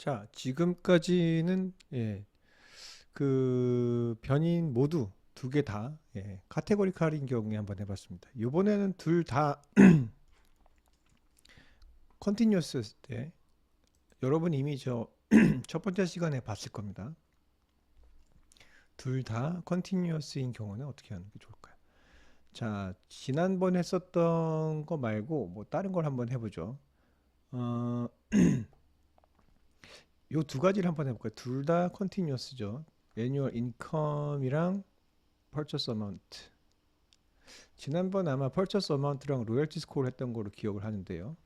자, 지금까지는 그 변인 모두 두 개 다 카테고리칼인 경우에 한번 해봤습니다. 이번에는 둘 다 컨티뉴어스 때 여러분 이미 저 첫 번째 시간에 봤을 겁니다. 둘 다 컨티뉴어스인 경우는 어떻게 하는 게 좋을까요? 자, 지난번 했었던 거 말고 뭐 다른 걸 한번 해보죠. 어, 요 두 가지를 한번 해볼까요? 둘 다 컨티뉴어스죠. Annual Income이랑 Purchase Amount. 지난번 아마 Purchase Amount랑 로열티 스코어를 했던 거로 기억을 하는데요.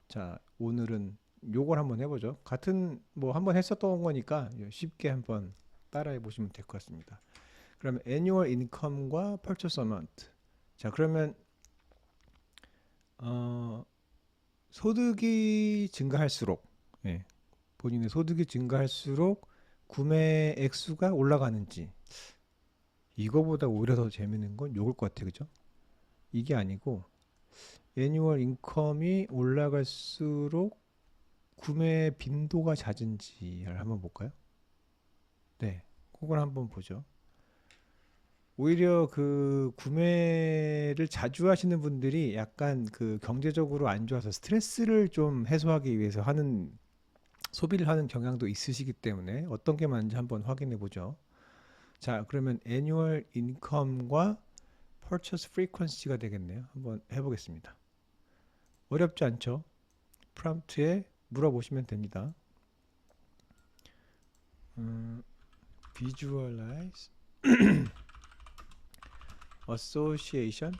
자, 오늘은 요걸 한번 해보죠. 같은 뭐 한번 했었던 거니까 쉽게 한번 따라해 보시면 될 것 같습니다. 그러면 Annual Income과 Purchase Amount. 자, 그러면 소득이 증가할수록 본인의 소득이 증가할수록 구매 액수가 올라가는지, 이거보다 오히려 더 재밌는 건 요걸 것 같아요. 그죠? 이게 아니고 애니멀 인컴이 올라갈수록 구매 빈도가 잦은지를 한번 볼까요? 네, 그걸 한번 보죠. 오히려 그 구매를 자주 하시는 분들이 약간 그 경제적으로 안 좋아서 스트레스를 좀 해소하기 위해서 하는 소비를 하는 경향도 있으시기 때문에 어떤 게 맞는지 한번 확인해 보죠. 자, 그러면 annual income과 purchase frequency가 되겠네요. 한번 해보겠습니다. 어렵지 않죠? 프롬프트에 물어보시면 됩니다. visualize association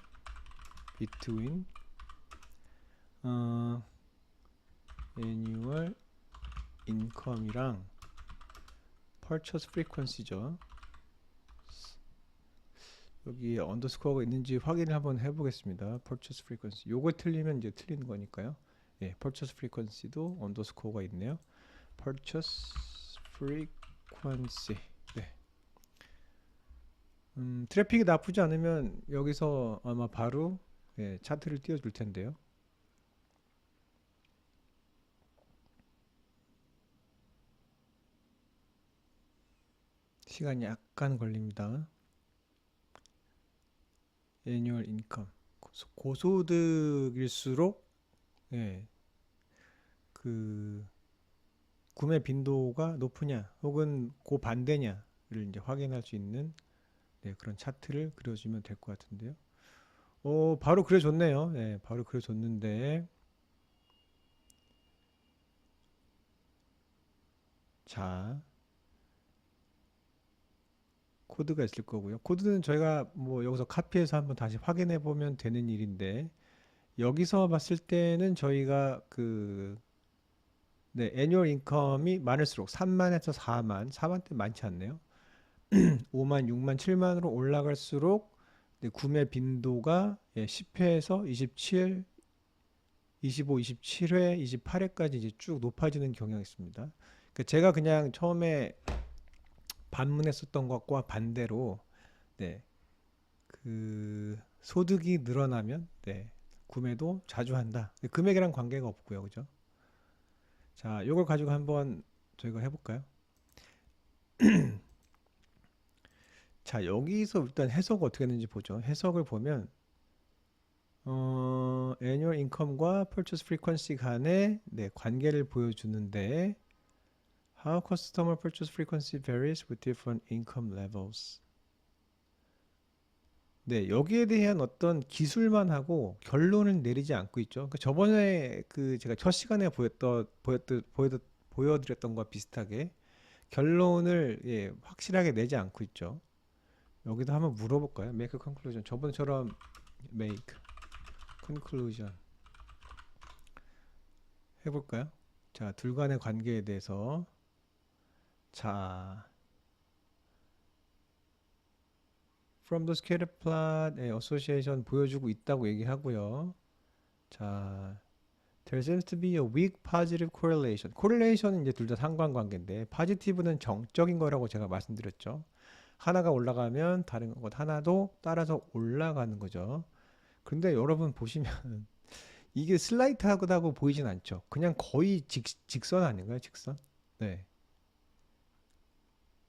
between annual income이랑 purchase frequency죠. 여기에 언더스코어가 있는지 확인을 한번 해보겠습니다. purchase frequency. 요거 틀리면 이제 틀리는 거니까요. purchase frequency도 언더스코어가 있네요. purchase frequency. 네. 트래픽이 나쁘지 않으면 여기서 아마 바로 차트를 띄워줄 텐데요. 시간이 약간 걸립니다. annual income. 고소득일수록 그 구매 빈도가 높으냐 혹은 그 반대냐를 이제 확인할 수 있는 그런 차트를 그려주면 될 것 같은데요. 바로 그려줬네요. 바로 그려줬는데, 자, 코드가 있을 거고요. 코드는 저희가 뭐 여기서 카피해서 한번 다시 확인해 보면 되는 일인데, 여기서 봤을 때는 저희가 애뉴얼 인컴이 많을수록 3만에서 4만, 4만대 많지 않네요. 5만, 6만, 7만으로 올라갈수록 구매 빈도가 10회에서 27, 25, 27회, 28회까지 이제 쭉 높아지는 경향이 있습니다. 그러니까 제가 그냥 처음에 반문했었던 것과 반대로 그 소득이 늘어나면 구매도 자주 한다. 금액이랑 관계가 없고요. 그죠? 자, 요걸 가지고 한번 저희가 해볼까요? 자, 여기서 일단 해석 어떻게 했는지 보죠. 해석을 보면 annual income과 purchase frequency 간의 관계를 보여주는데 how customer purchase frequency varies with different income levels. 여기에 대한 어떤 기술만 하고 결론을 내리지 않고 있죠. 그러니까 저번에 제가 첫 시간에 보여드렸던 것과 비슷하게 결론을 확실하게 내지 않고 있죠. 여기도 한번 물어볼까요? Make a conclusion. 저번처럼 make conclusion 해볼까요? 자, 둘 간의 관계에 대해서 자, from the scatter plot association 보여주고 있다고 얘기하고요. 자, there seems to be a weak positive correlation. correlation은 이제 둘 다 상관관계인데 positive는 정적인 거라고 제가 말씀드렸죠. 하나가 올라가면 다른 것 하나도 따라서 올라가는 거죠. 근데 여러분 보시면 이게 슬라이트하다고 보이진 않죠. 그냥 거의 직선 아닌가요? 직선? 네.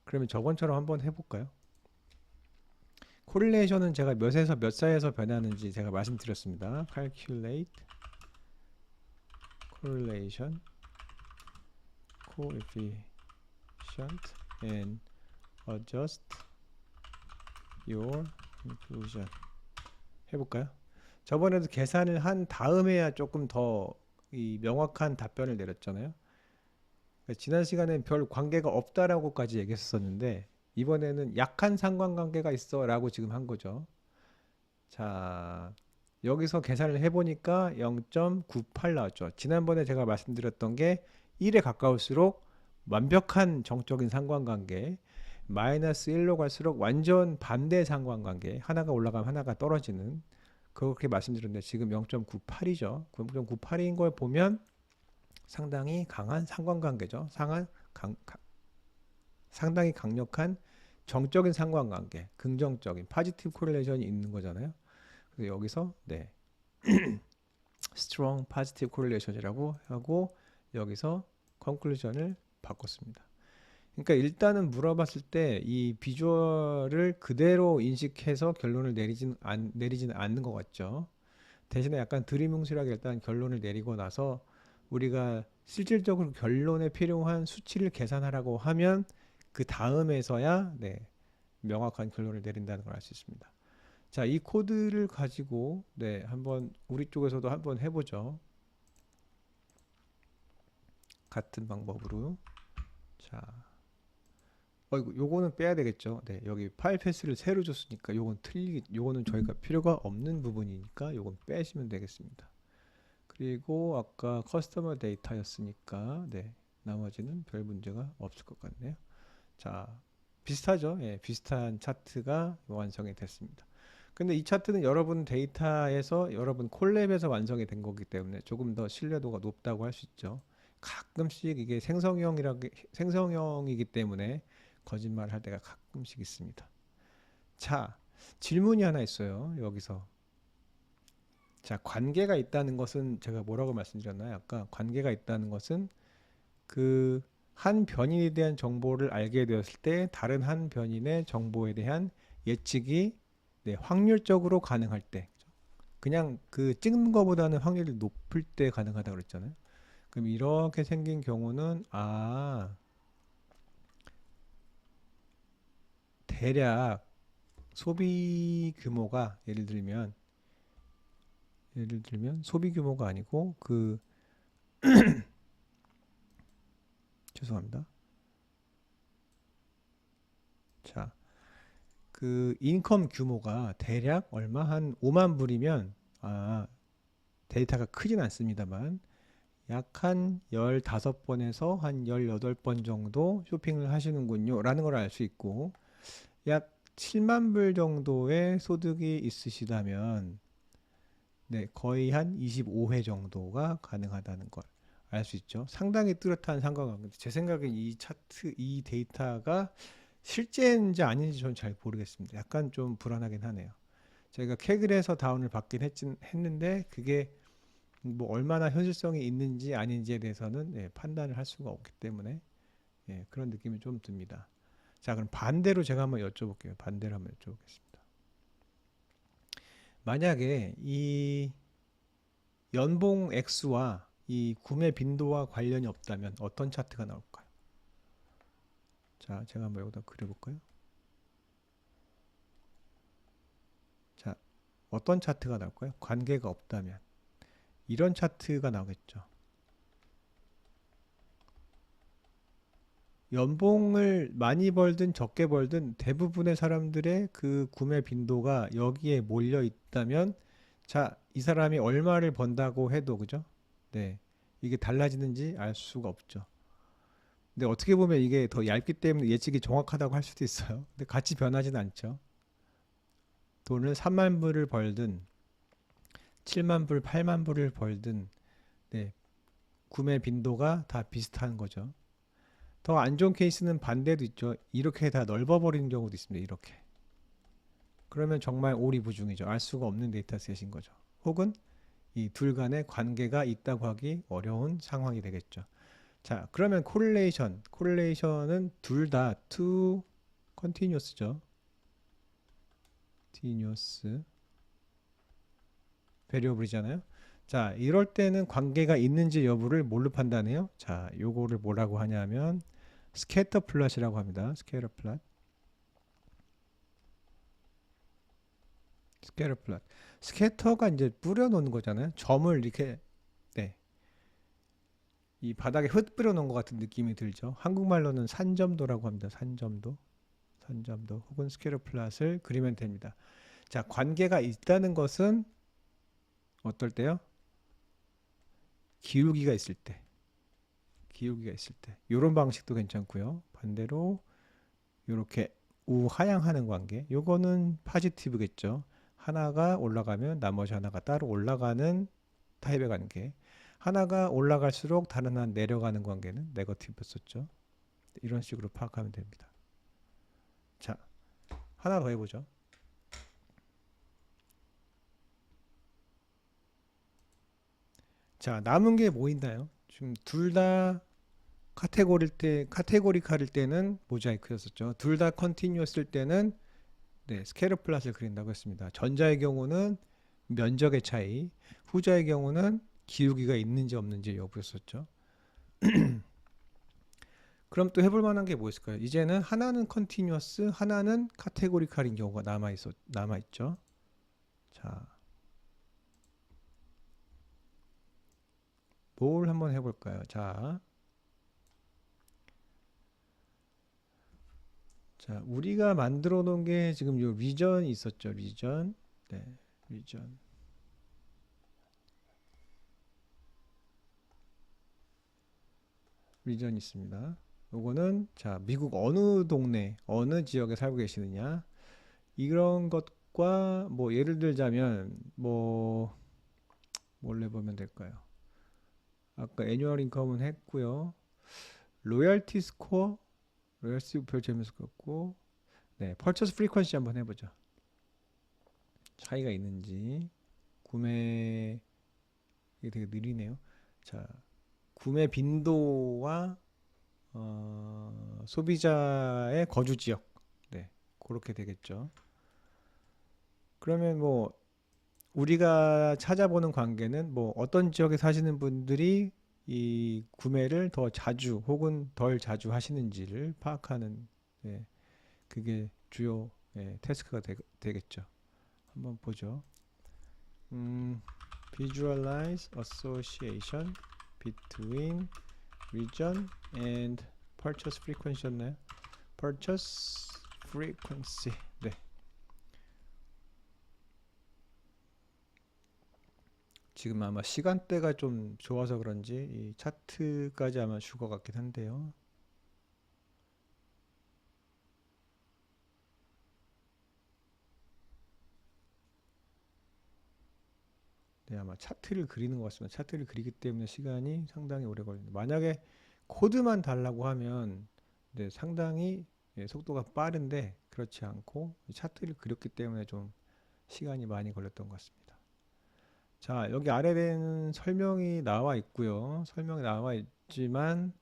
그러면 저번처럼 한번 해볼까요? 코릴레이션은 제가 몇에서 몇 사이에서 변하는지 제가 말씀드렸습니다. calculate correlation coefficient and adjust your conclusion. 해볼까요? 저번에도 계산을 한 다음에야 조금 더 이 명확한 답변을 내렸잖아요. 그러니까 지난 시간엔 별 관계가 없다라고까지 얘기했었는데 이번에는 약한 상관관계가 있어라고 지금 한 거죠. 자, 여기서 계산을 해보니까 0.98 나왔죠. 지난번에 제가 말씀드렸던 게 1에 가까울수록 완벽한 정적인 상관관계, 마이너스 1로 갈수록 완전 반대 상관관계, 하나가 올라가면 하나가 떨어지는 그렇게 말씀드렸는데 지금 0.98이죠. 0.98인 걸 보면 상당히 강한 상관관계죠. 상당히 강력한 정적인 상관관계, 긍정적인 파지티브 코릴레이션이 있는 거잖아요. 그래서 여기서 네, strong positive correlation이라고 하고 여기서 conclusion을 바꿨습니다. 그러니까 일단은 물어봤을 때 이 비주얼을 그대로 인식해서 결론을 내리지는 않는 것 같죠. 대신에 약간 두리뭉실하게 일단 결론을 내리고 나서 우리가 실질적으로 결론에 필요한 수치를 계산하라고 하면 그 다음에서야 네, 명확한 결론을 내린다는 걸 알 수 있습니다. 자, 이 코드를 가지고 네, 한번 우리 쪽에서도 한번 해보죠. 같은 방법으로. 자, 요거는 빼야 되겠죠. 네, 여기 파일 패스를 새로 줬으니까 요거는 저희가 필요가 없는 부분이니까 요건 빼시면 되겠습니다. 그리고 아까 커스터머 데이터였으니까 네, 나머지는 별 문제가 없을 것 같네요. 자, 비슷하죠. 예, 비슷한 차트가 완성이 됐습니다. 근데 이 차트는 여러분 데이터에서 여러분 콜랩에서 완성이 된 거기 때문에 조금 더 신뢰도가 높다고 할 수 있죠. 가끔씩 이게 생성형이기 때문에 거짓말 할 때가 가끔씩 있습니다. 자, 질문이 하나 있어요. 여기서. 자, 관계가 있다는 것은 제가 뭐라고 말씀드렸나요? 아까 관계가 있다는 것은 그 한 변인에 대한 정보를 알게 되었을 때 다른 한 변인의 정보에 대한 예측이 네, 확률적으로 가능할 때 그냥 그 찍는 것보다는 확률이 높을 때 가능하다고 그랬잖아요. 그럼 이렇게 생긴 경우는 대략 소비 규모가 예를 들면 소비 규모가 아니고 죄송합니다. 자, 그 인컴 규모가 대략 얼마 한 5만 불이면 데이터가 크진 않습니다만 약 한 15번에서 한 18번 정도 쇼핑을 하시는군요 라는 걸 알 수 있고 약 7만 불 정도의 소득이 있으시다면 네, 거의 한 25회 정도가 가능하다는 걸 알 수 있죠. 상당히 뚜렷한 상관관계인데 제 생각엔 이 차트, 이 데이터가 실제인지 아닌지 저는 잘 모르겠습니다. 약간 좀 불안하긴 하네요. 저희가 캐글에서 다운을 받긴 했는데 그게 뭐 얼마나 현실성이 있는지 아닌지에 대해서는 예, 판단을 할 수가 없기 때문에 예, 그런 느낌이 좀 듭니다. 자, 그럼 반대로 제가 한번 여쭤볼게요. 반대로 한번 여쭤보겠습니다. 만약에 이 연봉 X와 이 구매 빈도와 관련이 없다면 어떤 차트가 나올까요? 자, 제가 한번 여기다 그려볼까요? 자, 어떤 차트가 나올까요? 관계가 없다면 이런 차트가 나오겠죠. 연봉을 많이 벌든 적게 벌든 대부분의 사람들의 그 구매 빈도가 여기에 몰려 있다면 자, 이 사람이 얼마를 번다고 해도 그죠? 네. 이게 달라지는지 알 수가 없죠. 근데 어떻게 보면 이게 더 얇기 때문에 예측이 정확하다고 할 수도 있어요. 근데 같이 변하지는 않죠. 돈을 3만 불을 벌든 7만 불, 8만 불을 벌든 네, 구매 빈도가 다 비슷한 거죠. 더 안 좋은 케이스는 반대도 있죠. 이렇게 다 넓어버리는 경우도 있습니다. 이렇게. 그러면 정말 오리무중이죠. 알 수가 없는 데이터셋인 거죠. 혹은 이 둘 간의 관계가 있다고 하기 어려운 상황이 되겠죠. 자, 그러면 코릴레이션은 둘 다 to continuous죠. continuous variable이잖아요. 자, 이럴 때는 관계가 있는지 여부를 뭘로 판단해요? 자, 요거를 뭐라고 하냐면 스캐터 플롯이라고 합니다. 스캐터 플롯. 스캐터 플롯. 스캐터가 이제 뿌려 놓는 거잖아요. 점을 이렇게 네. 이 바닥에 흩 뿌려 놓은 것 같은 느낌이 들죠. 한국말로는 산점도라고 합니다. 산점도. 산점도 혹은 스캐터 플롯을 그리면 됩니다. 자, 관계가 있다는 것은 어떨 때요? 기울기가 있을 때. 기울기가 있을 때. 이런 방식도 괜찮고요. 반대로 이렇게 우하향하는 관계. 요거는 포지티브겠죠. 하나가 올라가면 나머지 하나가 따로 올라가는 타입의 관계. 하나가 올라갈수록 다른 하나 내려가는 관계는 네거티브 썼죠. 이런 식으로 파악하면 됩니다. 자, 하나 더 해보죠. 자, 남은 게 뭐 있나요? 지금 둘 다 카테고리칼일 때는 모자이크였었죠. 둘 다 컨티뉴었을 때는 네, 스케일러 플롯을 그린다고 했습니다. 전자의 경우는 면적의 차이, 후자의 경우는 기울기가 있는지 없는지 여부였었죠. 그럼 또 해볼 만한 게 뭐 있을까요? 이제는 하나는 컨티뉴어스, 하나는 카테고리칼인 경우가 남아있죠. 자, 뭘 한번 해볼까요? 자, 우리가 만들어 놓은 게 지금 요 리전이 있었죠. 리전. 네, 리전. 리전이 있습니다. 요거는 자, 미국 어느 동네, 어느 지역에 살고 계시느냐. 이런 것과 뭐 예를 들자면 뭘 해보면 될까요? 아까 애뉴얼 인컴은 했고요. 로열티 스코어, 로열티 별 재밌을 것 같고, 네, 퍼처스 프리퀀시 한번 해보죠. 차이가 있는지. 구매 이게 되게 느리네요. 자, 구매 빈도와 소비자의 거주 지역, 네, 그렇게 되겠죠. 그러면 뭐 우리가 찾아보는 관계는 뭐 어떤 지역에 사시는 분들이 이 구매를 더 자주 혹은 덜 자주 하시는지를 파악하는 예, 그게 주요 태스크가 되겠죠. 한번 보죠. Visualize association between region and purchase frequency였나요? Purchase frequency. 네. 지금 아마 시간대가 좀 좋아서 그런지 이 차트까지 아마 줄 것 같긴 한데요. 네, 아마 차트를 그리는 것 같습니다. 차트를 그리기 때문에 시간이 상당히 오래 걸립니다. 만약에 코드만 달라고 하면 네, 상당히 속도가 빠른데 그렇지 않고 차트를 그렸기 때문에 좀 시간이 많이 걸렸던 것 같습니다. 자, 여기 아래에는 설명이 나와 있고요. 설명이 나와 있지만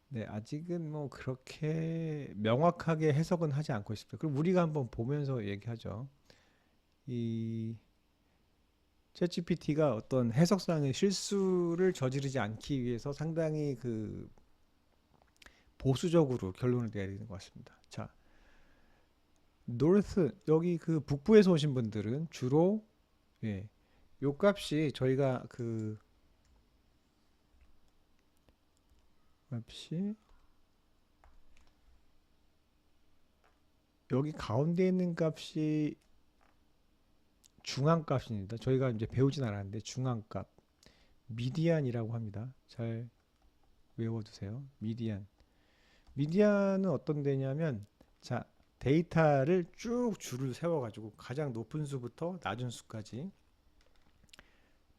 네, 아직은 뭐 그렇게 명확하게 해석은 하지 않고 있습니다. 그럼 우리가 한번 보면서 얘기하죠. 이 챗GPT가 어떤 해석상의 실수를 저지르지 않기 위해서 상당히 그 보수적으로 결론을 내리는 것 같습니다. 자, 노르스 여기 그 북부에서 오신 분들은 주로 요 값이 저희가 그 값이 여기 가운데 있는 값이 중앙값입니다. 저희가 이제 배우진 않았는데 중앙값 미디안이라고 합니다. 잘 외워두세요. 미디안은 어떤 데냐면 자, 데이터를 쭉 줄을 세워가지고 가장 높은 수부터 낮은 수까지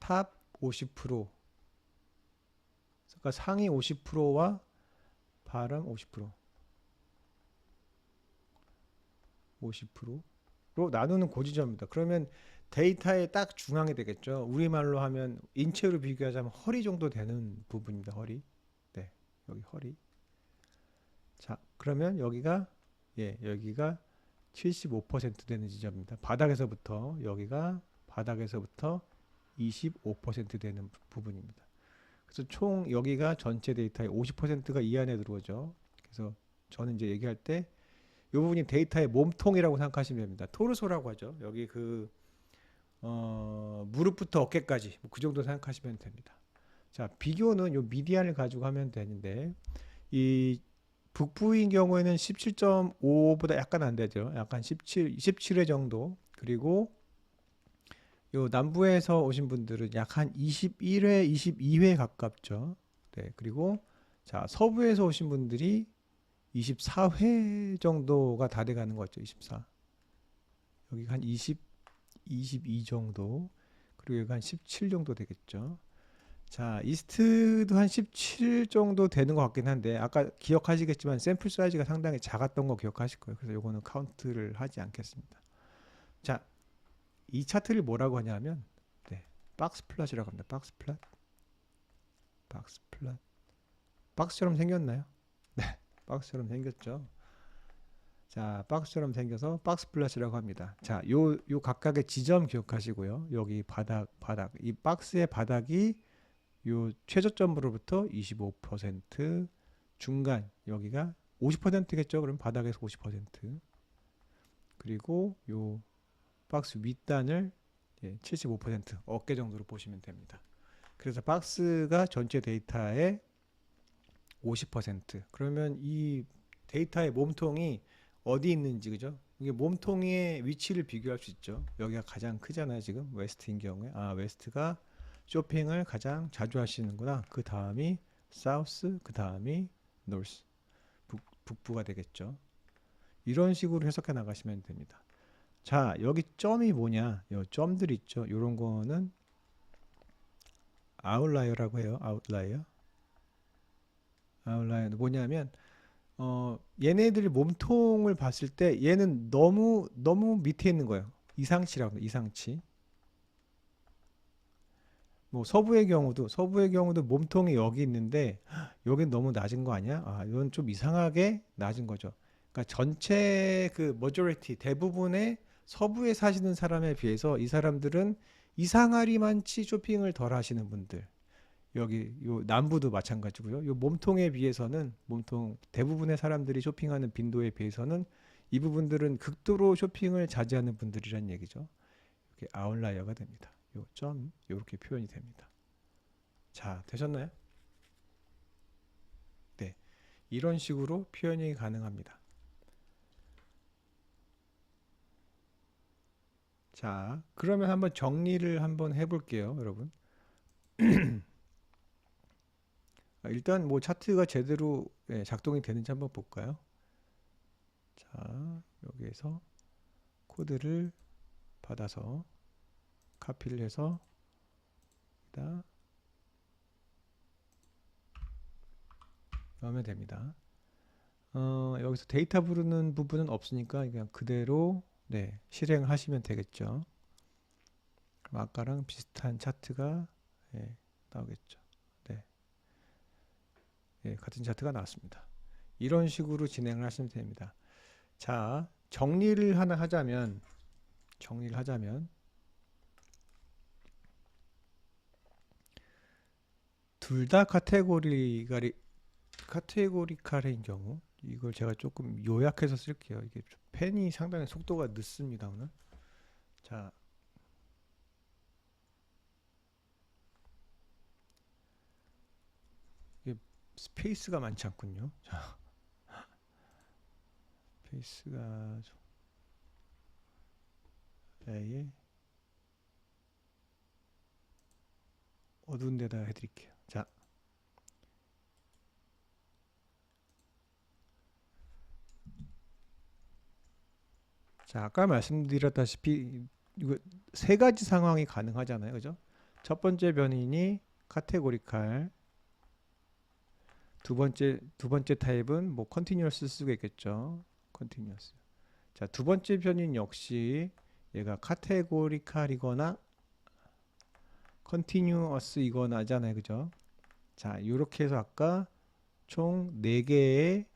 탑 50%, 그러니까 상위 50%와 바람 50%로 나누는 고지점입니다. 그러면 데이터의 딱 중앙이 되겠죠. 우리말로 하면 인체로 비교하자면 허리 정도 되는 부분입니다. 허리. 네. 여기 허리. 자, 그러면 여기가 여기가 75% 되는 지점입니다. 바닥에서부터 여기가 바닥에서부터 25% 되는 부분입니다. 그래서 총 여기가 전체 데이터의 50%가 이 안에 들어오죠. 그래서 저는 이제 얘기할 때 이 부분이 데이터의 몸통이라고 생각하시면 됩니다. 토르소라고 하죠. 여기 무릎부터 어깨까지 그 정도 생각하시면 됩니다. 자, 비교는 요 미디안을 가지고 하면 되는데 이 북부인 경우에는 17.5보다 약간 안 되죠. 약간 17회 정도. 그리고 요 남부에서 오신 분들은 약 한 21회, 22회 가깝죠. 네, 그리고 자, 서부에서 오신 분들이 24회 정도가 다 돼가는 것 같죠. 24. 여기 한 22 정도. 그리고 여기 한 17 정도 되겠죠. 자, 이스트도 한 17 정도 되는 것 같긴 한데 아까 기억하시겠지만 샘플 사이즈가 상당히 작았던 거 기억하실 거예요. 그래서 요거는 카운트를 하지 않겠습니다. 자, 이 차트를 뭐라고 하냐면 박스 플랫이라고 합니다. 박스 플랫. 박스 플랫. 박스처럼 생겼나요? 네, 박스처럼 생겼죠. 자, 박스처럼 생겨서 박스 플랫이라고 합니다. 자, 요 각각의 지점 기억하시고요. 여기 바닥. 이 박스의 바닥이 요 최저점으로부터 25%, 중간 여기가 50%겠죠. 그럼 바닥에서 50%. 그리고 요 박스 윗단을 75% 어깨 정도로 보시면 됩니다. 그래서 박스가 전체 데이터의 50%. 그러면 이 데이터의 몸통이 어디 있는지, 그죠? 이게 몸통의 위치를 비교할 수 있죠. 여기가 가장 크잖아요, 지금 웨스트인 경우에. 아, 웨스트가 쇼핑을 가장 자주 하시는구나. 그 다음이 사우스, 그 다음이 노스, 북부가 되겠죠. 이런 식으로 해석해 나가시면 됩니다. 자, 여기 점이 뭐냐? 요 점들 있죠. 이런 거는 아웃라이어라고 해요. 아웃라이어. 아웃라이어는 뭐냐면 얘네들 몸통을 봤을 때 얘는 너무 밑에 있는 거예요. 이상치라고 합니다. 이상치. 뭐 서부의 경우도 몸통이 여기 있는데 여긴 너무 낮은 거 아니야? 아, 이건 좀 이상하게 낮은 거죠. 그러니까 전체 그 majority 대부분의 서부에 사시는 사람에 비해서 이 사람들은 이상하리만치 쇼핑을 덜 하시는 분들. 여기 요 남부도 마찬가지고요. 요 몸통에 비해서는 몸통 대부분의 사람들이 쇼핑하는 빈도에 비해서는 이 부분들은 극도로 쇼핑을 자제하는 분들이란 얘기죠. 이렇게 아웃라이어가 됩니다. 요 점 이렇게 표현이 됩니다. 자, 되셨나요? 네, 이런 식으로 표현이 가능합니다. 자, 그러면 한번 정리를 한번 해볼게요, 여러분. 일단 뭐 차트가 제대로 작동이 되는지 한번 볼까요? 자, 여기에서 코드를 받아서 카피를 해서 여기다 넣으면 됩니다. 여기서 데이터 부르는 부분은 없으니까 그냥 그대로 실행하시면 되겠죠. 그럼 아까랑 비슷한 차트가 나오겠죠. 같은 차트가 나왔습니다. 이런 식으로 진행을 하시면 됩니다. 자, 정리를 하자면 둘 다 카테고리칼인 경우, 이걸 제가 조금 요약해서 쓸게요. 이게 펜이 상당히 속도가 늦습니다, 오늘. 자, 이게 스페이스가 많지 않군요. 자, 스페이스가 좀 어두운 데다 해드릴게요. 자, 아까 말씀드렸다시피 이거 세 가지 상황이 가능하잖아요, 그죠? 첫 번째 변인이 카테고리칼, 두 번째 타입은 뭐 컨티뉴어스 쓰고 있겠죠. 컨티뉴어스. 자, 두 번째 변인 역시 얘가 카테고리칼이거나 컨티뉴어스이거나 하잖아요, 그죠? 자, 이렇게 해서 아까 총 4개의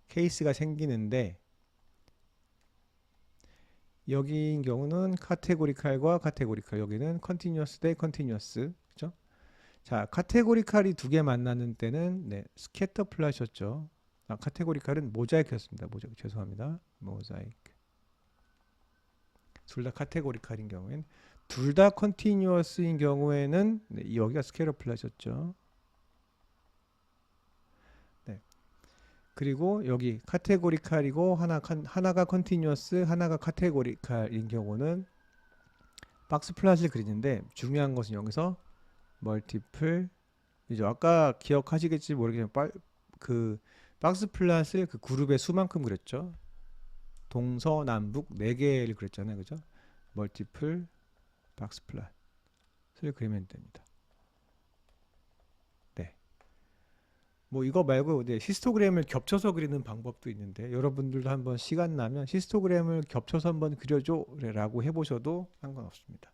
케이스가 생기는데 여기인 경우는 카테고리칼과 카테고리칼, 여기는 컨티뉴어스 대 컨티뉴어스, 그죠? 자, 카테고리칼이 2개 만나는 때는 스캐터 플랫이었죠. 카테고리칼은 모자이크였습니다. 모자이크, 죄송합니다. 모자이크. 둘 다 카테고리칼인 경우에는, 둘 다 컨티뉴어스인 경우에는 여기가 스캐터 플랫이었죠. 그리고 여기 카테고리칼이고 하나가 컨티뉴어스, 하나가 카테고리칼인 경우는 박스 플랫을 그리는데, 중요한 것은 여기서 멀티플, 이제 아까 기억하시겠지 모르겠지만 그 박스 플랫을 그 그룹의 수만큼 그렸죠. 동서남북 4개를 그렸잖아요, 그죠? 멀티플 박스 플랫을 그리면 됩니다. 네. 뭐 이거 말고 히스토그램을 겹쳐서 그리는 방법도 있는데, 여러분들도 한번 시간 나면 히스토그램을 겹쳐서 한번 그려줘 라고 해보셔도 상관없습니다.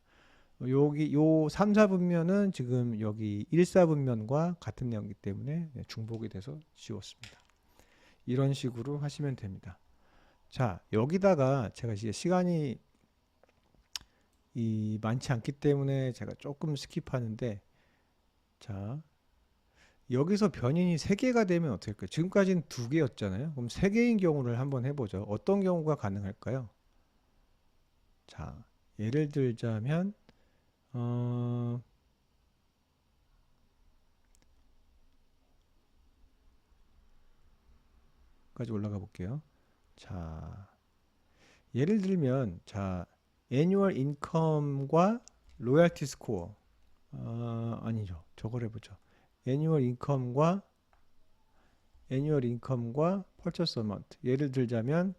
여기 요 3, 4분면은 지금 여기 1, 4분면과 같은 내용이기 때문에 중복이 돼서 지웠습니다. 이런 식으로 하시면 됩니다. 자, 여기다가 제가 이제 시간이 많지 않기 때문에 제가 조금 스킵하는데, 자, 여기서 변인이 3개가 되면 어떻게 할까요? 지금까지는 2개였잖아요. 그럼 3개인 경우를 한번 해보죠. 어떤 경우가 가능할까요? 자, 예를 들자면 까지 올라가 볼게요. 자, 예를 들면, 자, 애뉴얼 인컴과 로열티 스코어, 아니죠. 저걸 해보죠. 애뉴얼 인컴과 퍼처스 어마운트. 예를 들자면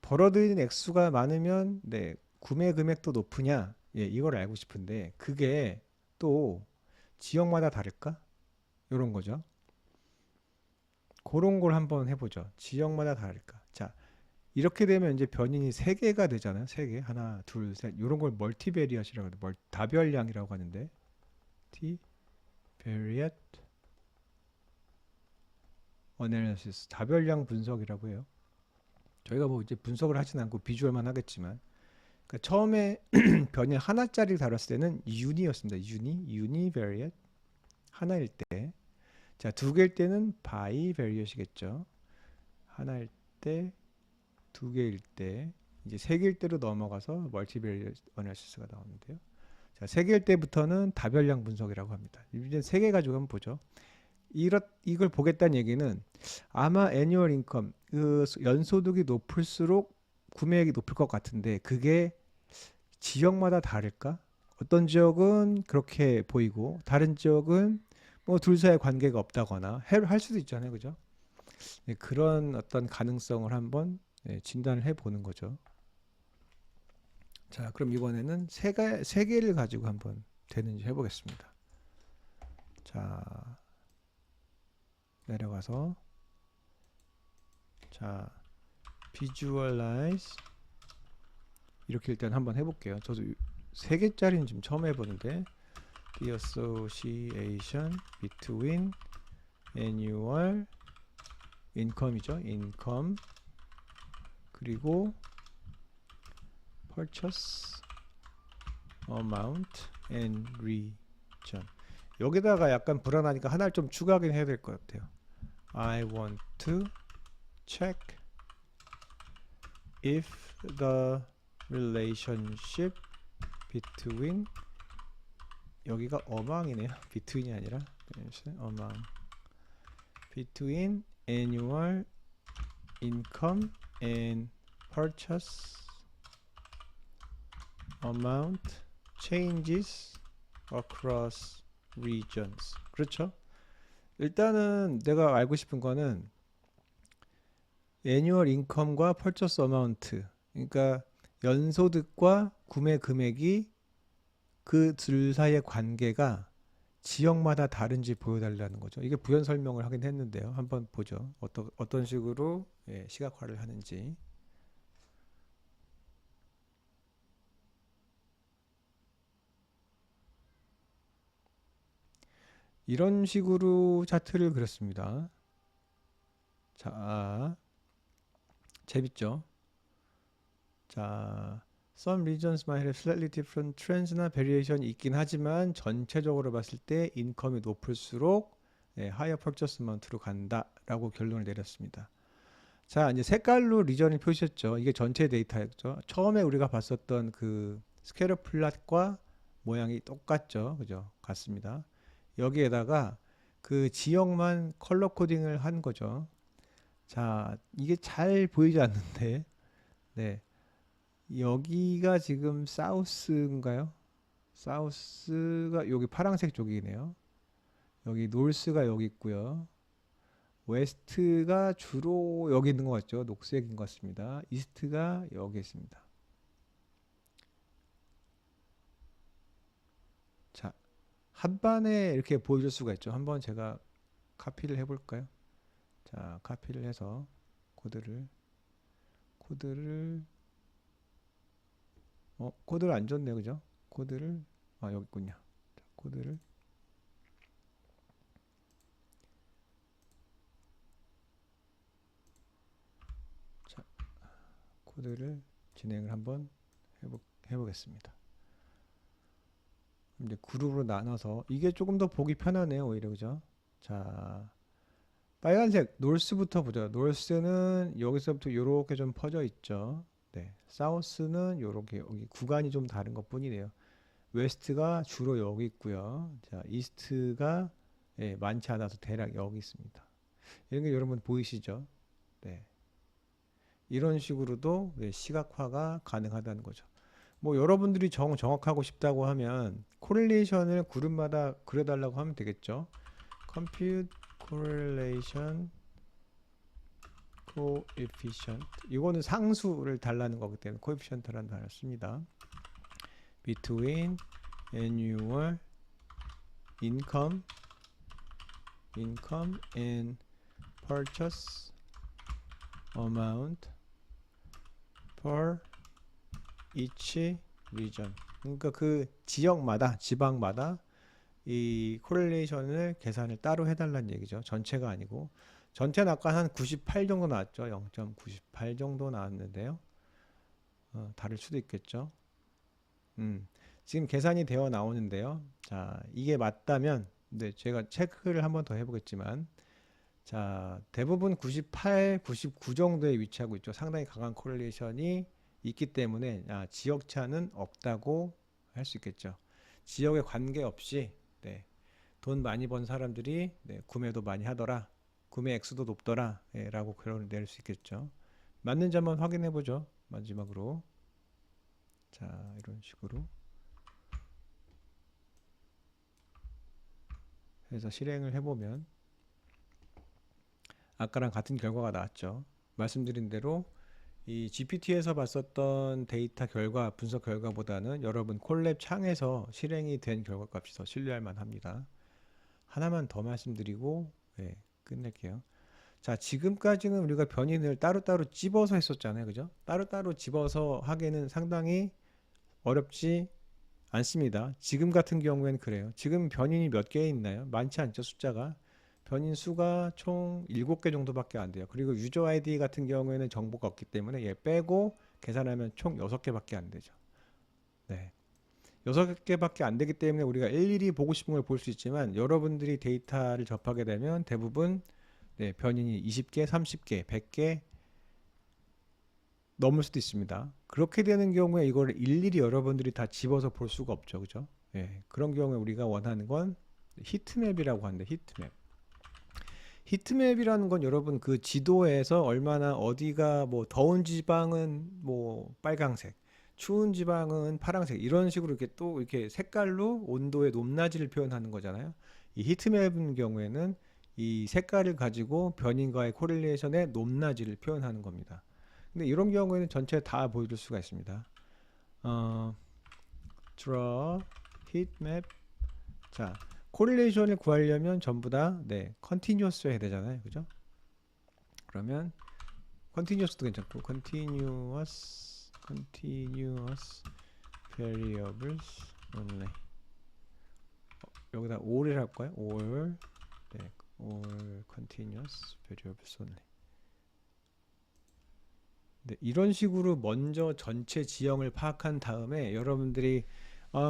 벌어들이는 액수가 많으면 구매 금액도 높으냐? 이걸 알고 싶은데, 그게 또 지역마다 다를까? 이런 거죠. 그런 걸 한번 해보죠. 지역마다 다를까? 자, 이렇게 되면 이제 변인이 3개가 되잖아요. 3개. 하나, 둘, 셋. 이런 걸 멀티베리엇이라고 하는데, 다별량이라고 하는데, multivariate analysis, 다별량 분석이라고 해요. 저희가 뭐 이제 분석을 하진 않고 비주얼만 하겠지만, 그러니까 처음에 변인 하나짜리 다뤘을 때는 uni였습니다. univariate 하나일 때. 자, 2개일 때는 bivariate이겠죠. 하나일 때, 2개일 때, 이제 3개일 때로 넘어가서 멀티베리엇 어널리시스가 나오는데요. 자, 3개일 때부터는 다별량 분석이라고 합니다. 이제 3개 가지고 한번 보죠. 이걸 보겠다는 얘기는 아마 애뉴얼 인컴, 그 연소득이 높을수록 구매액이 높을 것 같은데, 그게 지역마다 다를까? 어떤 지역은 그렇게 보이고 다른 지역은 뭐 둘 사이에 관계가 없다거나 할 수도 있잖아요, 그죠? 그런 어떤 가능성을 한번 진단을 해보는 거죠. 자, 그럼 이번에는 세 개를 가지고 한번 되는지 해보겠습니다. 자, 내려가서, 자, visualize, 이렇게 일단 한번 해볼게요. 저도 3개짜리는 지금 처음 해보는데, the association between annual income이죠. income 그리고 purchase amount and region. 여기다가 약간 불안하니까 하나를 좀 추가하긴 해야 될 것 같아요. I want to check if the relationship between, 여기가 among이네요. between이 아니라 among, between annual income and purchase amount changes across regions. 그렇죠? 일단은 내가 알고 싶은 거는 annual income과 purchase amount, 그러니까 연소득과 구매 금액이 그 둘 사이의 관계가 지역마다 다른지 보여달라는 거죠. 이게 부연 설명을 하긴 했는데요. 한번 보죠. 어떤 식으로 시각화를 하는지. 이런 식으로 차트를 그렸습니다. 자, 재밌죠? 자, some regions might have slightly different trends나 variation이 있긴 하지만 전체적으로 봤을 때 인컴이 높을수록 higher purchase amount로 간다라고 결론을 내렸습니다. 자, 이제 색깔로 리전을 표시했죠. 이게 전체 데이터였죠. 처음에 우리가 봤었던 그 스캐터 플랫과 모양이 똑같죠. 그죠? 같습니다. 여기에다가 그 지역만 컬러 코딩을 한 거죠. 자, 이게 잘 보이지 않는데, 네. 여기가 지금 사우스인가요? 사우스가 여기 파란색 쪽이네요. 여기 노스가 여기 있고요. 웨스트가 주로 여기 있는 것 같죠. 녹색인 것 같습니다. 이스트가 여기 있습니다. 자, 한반에 이렇게 보여줄 수가 있죠. 한번 제가 카피를 해볼까요? 자, 카피를 해서 코드를 코드를 안 줬네요. 그죠? 코드를 여기 있군요. 자, 코드를 자, 코드를 진행을 한번 해보겠습니다. 이제 그룹으로 나눠서 이게 조금 더 보기 편하네요. 오히려 그죠? 자, 빨간색 노스부터 보죠. 노스는 여기서부터 이렇게 좀 퍼져 있죠. 네, 사우스는 이렇게 여기 구간이 좀 다른 것뿐이네요. 웨스트가 주로 여기 있고요. 자, 이스트가 많지 않아서 대략 여기 있습니다. 이런 게 여러분 보이시죠? 네, 이런 식으로도 시각화가 가능하다는 거죠. 뭐 여러분들이 정확하고 싶다고 하면 코릴레이션을 그룹마다 그려달라고 하면 되겠죠. Compute correlation coefficient. 이거는 상수를 달라는 거기 때문에 coefficient라는 단어를 씁니다. Between annual income and purchase amount per each region. 그러니까 그 지역마다 지방마다 이 코릴레이션을 계산을 따로 해달라는 얘기죠. 전체가 아니고 전체는 아까 한 98 정도 나왔죠. 0.98 정도 나왔는데요. 다를 수도 있겠죠. 지금 계산이 되어 나오는데요. 자, 이게 맞다면 제가 체크를 한번 더 해보겠지만 자, 대부분 98, 99 정도에 위치하고 있죠. 상당히 강한 코릴레이션이 있기 때문에 지역차는 없다고 할 수 있겠죠. 지역에 관계없이 돈 많이 번 사람들이 구매도 많이 하더라. 구매 액수도 높더라. 라고 결론을 내릴 수 있겠죠. 맞는지 한번 확인해 보죠. 마지막으로. 자, 이런 식으로 해서 실행을 해보면 아까랑 같은 결과가 나왔죠. 말씀드린 대로 이 GPT에서 봤었던 데이터 결과, 분석 결과보다는 여러분 콜랩 창에서 실행이 된 결과값이 더 신뢰할 만합니다. 하나만 더 말씀드리고 끝낼게요. 자, 지금까지는 우리가 변인을 따로따로 집어서 했었잖아요. 그죠? 따로따로 집어서 하기는 상당히 어렵지 않습니다. 지금 같은 경우에는 그래요. 지금 변인이 몇 개 있나요? 많지 않죠, 숫자가. 변인 수가 총 7개 정도밖에 안 돼요. 그리고 유저 아이디 같은 경우에는 정보가 없기 때문에 얘 빼고 계산하면 총 6개밖에 안 되죠. 네. 6개밖에 안 되기 때문에 우리가 일일이 보고 싶은 걸 볼 수 있지만 여러분들이 데이터를 접하게 되면 대부분 변인이 20개, 30개, 100개 넘을 수도 있습니다. 그렇게 되는 경우에 이걸 일일이 여러분들이 다 집어서 볼 수가 없죠. 그죠? 그런 경우에 우리가 원하는 건 히트맵이라고 하는데 히트맵이라는 건 여러분 그 지도에서 얼마나 어디가 뭐 더운 지방은 뭐 빨강색, 추운 지방은 파랑색 이런 식으로 이렇게 또 이렇게 색깔로 온도의 높낮이를 표현하는 거잖아요. 이 히트맵인 경우에는 이 색깔을 가지고 변인과의 코릴레이션의 높낮이를 표현하는 겁니다. 근데 이런 경우에는 전체 다 보여줄 수가 있습니다. draw heatmap. 자, 코릴레이션을 구하려면 전부 다 continuous 해야 되잖아요. 그죠? 그러면 continuous도 괜찮고 continuous variables only. 여기다 all을 할까요? all. 네, all continuous variables only. 네, 이런 식으로 먼저 전체 지형을 파악한 다음에 여러분들이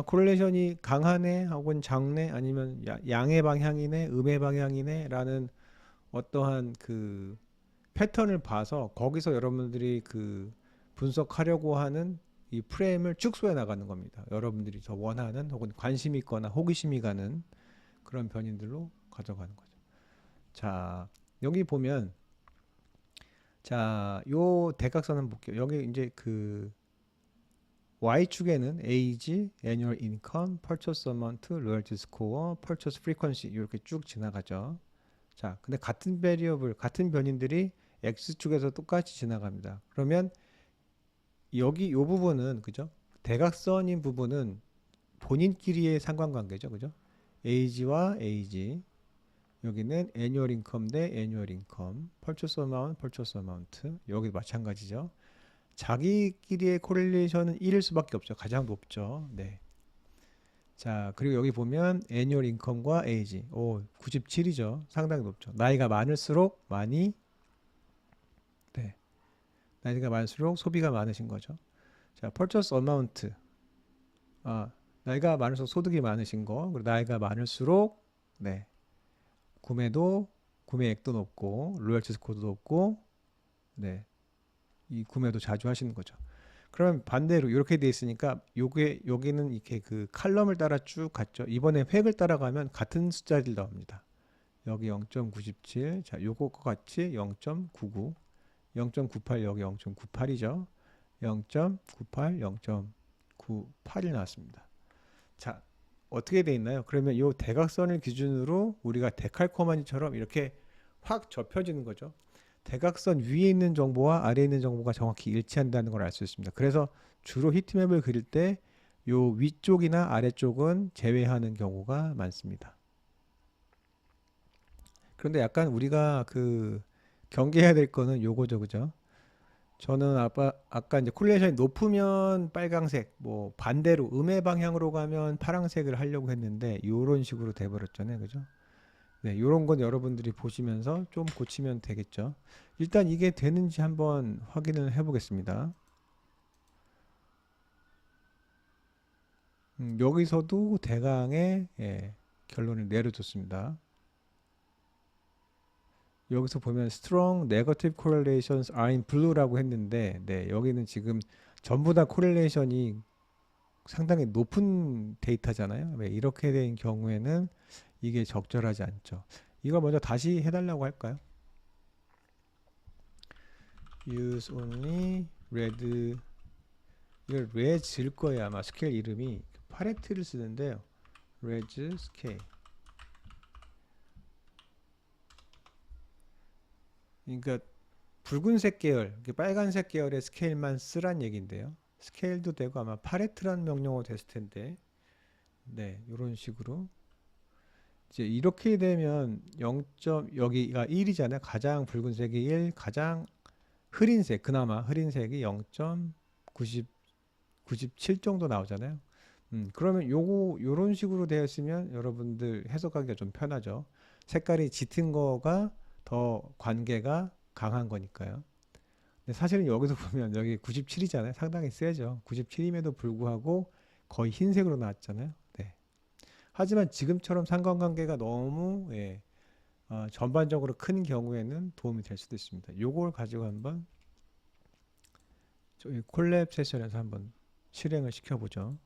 코릴레이션이 강하네 혹은 작네 아니면 양의 방향이네 음의 방향이네 라는 어떠한 그 패턴을 봐서 거기서 여러분들이 그 분석하려고 하는 이 프레임을 축소해 나가는 겁니다. 여러분들이 더 원하는 혹은 관심 있거나 호기심이 가는 그런 변인들로 가져가는 거죠. 자, 여기 보면 자, 요 대각선을 볼게요. 여기 이제 그 Y축에는 age, annual income, purchase amount, loyalty score, purchase frequency 이렇게 쭉 지나가죠. 자, 근데 같은 베리어블, 같은 변인들이 X축에서 똑같이 지나갑니다. 그러면 여기 요 부분은 그죠? 대각선인 부분은 본인끼리의 상관관계죠. 그죠? age와 age. 여기는 annual income 대 annual income, purchase amount, purchase amount. 여기도 마찬가지죠. 자기끼리의 코릴레이션은 1일 수밖에 없죠. 가장 높죠. 네. 자, 그리고 여기 보면 annual income과 age. 97이죠. 상당히 높죠. 나이가 많을수록 많이 네. 나이가 많을수록 소비가 많으신 거죠. 자, purchase amount. 나이가 많을수록 소득이 많으신 거. 그리고 나이가 많을수록 네. 구매액도 높고 로열티 스코어도 높고 네. 이 구매도 자주 하시는 거죠. 그러면 반대로 이렇게 돼 있으니까 요게 여기는 이렇게 그 칼럼을 따라 쭉 갔죠. 이번에 획을 따라가면 같은 숫자를 나옵니다. 여기 0.97. 자, 요거과 같이 0.99. 0.98 여기 0.98이죠. 0.98, 0.98이 나왔습니다. 자, 어떻게 돼 있나요? 그러면 요 대각선을 기준으로 우리가 데칼코마니처럼 이렇게 확 접혀지는 거죠. 대각선 위에 있는 정보와 아래에 있는 정보가 정확히 일치한다는 걸 알 수 있습니다. 그래서 주로 히트맵을 그릴 때 요 위쪽이나 아래쪽은 제외하는 경우가 많습니다. 그런데 약간 우리가 그 경계해야 될 거는 요거죠, 그죠? 저는 아까 이제 콜리레이션이 높으면 빨강색, 뭐 반대로 음의 방향으로 가면 파랑색을 하려고 했는데 요런 식으로 돼버렸잖아요, 그죠? 네, 요런 건 여러분들이 보시면서 좀 고치면 되겠죠. 일단 이게 되는지 한번 확인을 해보겠습니다. 여기서도 대강의 결론을 내려줬습니다. 여기서 보면 strong negative correlations are in blue라고 했는데 네, 여기는 지금 전부 다 코릴레이션이 상당히 높은 데이터잖아요. 네, 이렇게 된 경우에는 이게 적절하지 않죠. 이걸 먼저 다시 해달라고 할까요? use only red 이걸 왜 질 거예요. 아마 스케일 이름이 파레트를 쓰는데요. red scale 그러니까 붉은색 계열, 빨간색 계열의 스케일만 쓰란 얘기인데요. 스케일도 되고 아마 파레트라는 명령어 됐을 텐데, 네, 이런 식으로 이제 이렇게 되면 0. 여기가 1이잖아요. 가장 붉은색이 1, 가장 흐린색, 그나마 흐린색이 0.97 정도 나오잖아요. 그러면 요런 식으로 되어 있으면 여러분들 해석하기가 좀 편하죠. 색깔이 짙은 거가 더 관계가 강한 거니까요. 근데 사실은 여기서 보면 여기 97이잖아요. 상당히 세죠. 97임에도 불구하고 거의 흰색으로 나왔잖아요. 네. 하지만 지금처럼 상관관계가 너무 전반적으로 큰 경우에는 도움이 될 수도 있습니다. 요걸 가지고 한번 저희 콜랩 세션에서 한번 실행을 시켜보죠.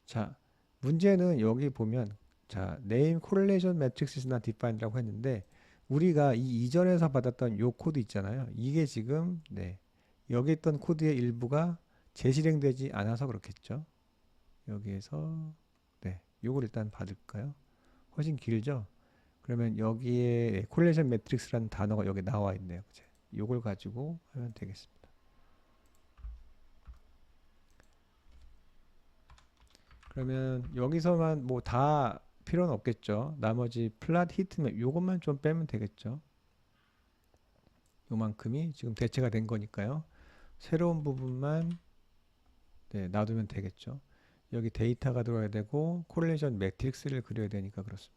자, 문제는 여기 보면 자, name correlation matrix is not defined라고 했는데 우리가 이 이전에서 받았던 요 코드 있잖아요. 이게 지금 여기 있던 코드의 일부가 재실행되지 않아서 그렇겠죠. 여기에서 요걸 일단 받을까요? 훨씬 길죠. 그러면 여기에 correlation matrix라는 단어가 여기 나와 있네요. 요걸 가지고 하면 되겠습니다. 그러면 여기서만 뭐 다 필요는 없겠죠. 나머지 플랫 히트맵 요것만 좀 빼면 되겠죠. 요만큼이 지금 대체가 된 거니까요. 새로운 부분만 네, 놔두면 되겠죠. 여기 데이터가 들어야 되고 코릴레이션 매트릭스를 그려야 되니까 그렇습니다.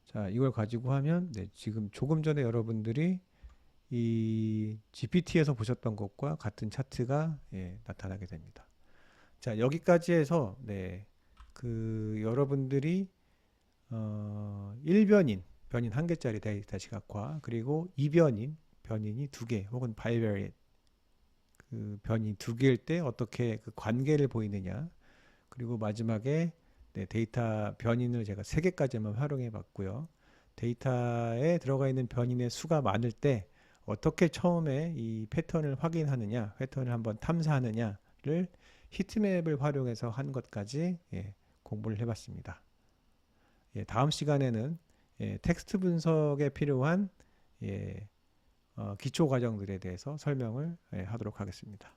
자, 이걸 가지고 하면 네, 지금 조금 전에 여러분들이 이 GPT에서 보셨던 것과 같은 차트가 예, 나타나게 됩니다. 자, 여기까지 해서 네, 그 여러분들이 1변인, 변인 한 개짜리 데이터 시각화, 그리고 2변인, 변인이 두 개, 혹은 바이베리엣, 그 변인 두 개일 때 어떻게 그 관계를 보이느냐, 그리고 마지막에 네, 데이터 변인을 제가 세 개까지만 활용해 봤고요. 데이터에 들어가 있는 변인의 수가 많을 때 어떻게 처음에 이 패턴을 확인하느냐, 패턴을 한번 탐사하느냐를 히트맵을 활용해서 한 것까지 예, 공부를 해봤습니다. 예, 다음 시간에는 예, 텍스트 분석에 필요한 예, 기초 과정들에 대해서 설명을 예, 하도록 하겠습니다.